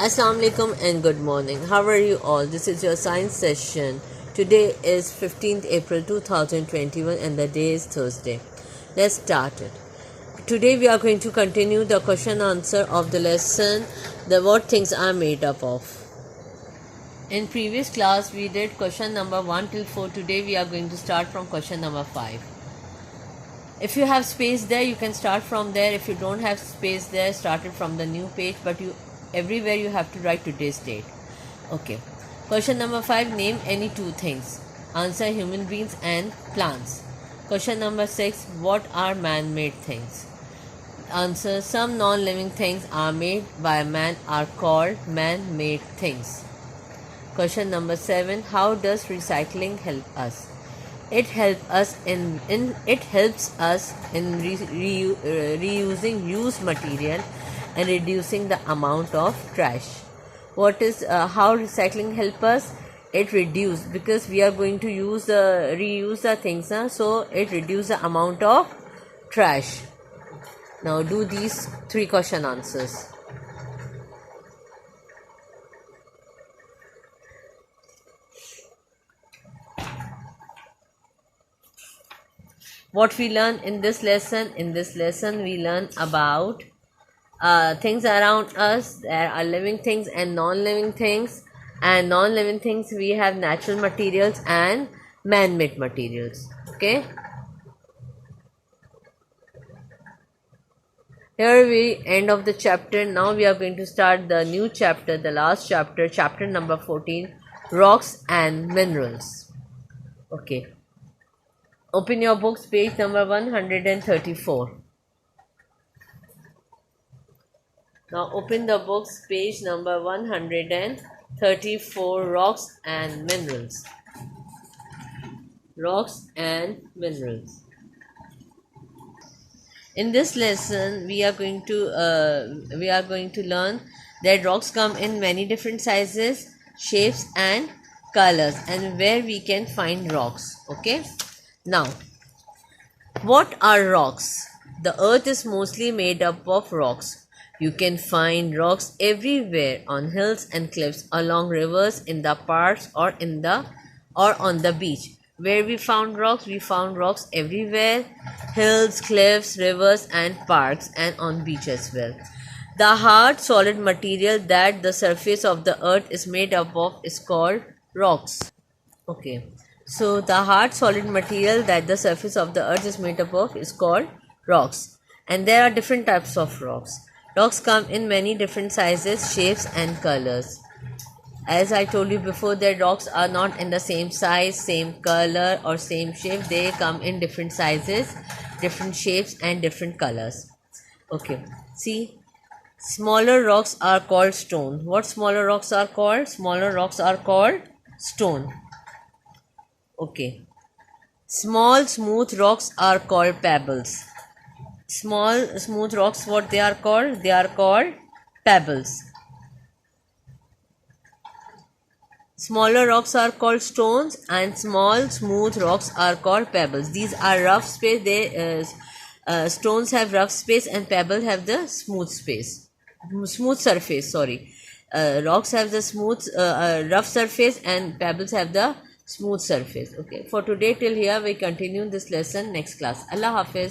Assalamu alaikum and good morning. How are you all? This is your science session. Today is 15th April 2021 and the day is Thursday. Let's start it. Today we are going to continue the question answer of the lesson, the what things are made up of. In previous class we did question number 1 till 4. Today we are going to start from question number 5. If you have space there, you can start from there. If you don't have space there, start it from the new page, but everywhere you have to write today's date. Okay. Question number 5, name any two things. Answer, human beings and plants. Question number 6, what are man-made things? Answer, some non-living things are made by man are called man-made things. Question number 7, how does recycling help us? It helps us in reusing used material and reducing the amount of trash. What is how recycling help us? It reduce, because we are going to reuse the things, so it reduce the amount of trash. Now do these 3 question answers. What we learn in this lesson? In this lesson we learn about things around us. There are living things and non-living things. And non-living things, we have natural materials and man-made materials. Okay. Here we end of the chapter. Now we are going to start the new chapter, the last chapter, chapter number 14, rocks and minerals. Okay. Open your books, page number 134. Now open the books, page number 134, rocks and minerals. Rocks and minerals. In this lesson, we are going to learn that rocks come in many different sizes, shapes and colors, and where we can find rocks. Okay. Now, what are rocks? The earth is mostly made up of rocks. You can find rocks everywhere, on hills and cliffs, along rivers, in the parks, or on the beach. Where we found rocks everywhere, hills, cliffs, rivers and parks, and on beach as well. The hard solid material that the surface of the earth is made up of is called rocks. Okay. So the hard solid material that the surface of the earth is made up of is called rocks. And there are different types of rocks. Rocks come in many different sizes, shapes and colors. As I told you before, that rocks are not in the same size, same color or same shape. They come in different sizes, different shapes and different colors. Okay. See, smaller rocks are called stone. What smaller rocks are called? Smaller rocks are called stone. Okay. Small smooth rocks are called pebbles. Small smooth rocks, what they are called? They are called pebbles. Smaller rocks are called stones and small smooth rocks are called pebbles. These are rough space. Stones have rough space and pebbles have the smooth surface. Rocks have the rough surface and pebbles have the smooth surface. Okay. For today till here we continue this lesson next class. Allah Hafiz.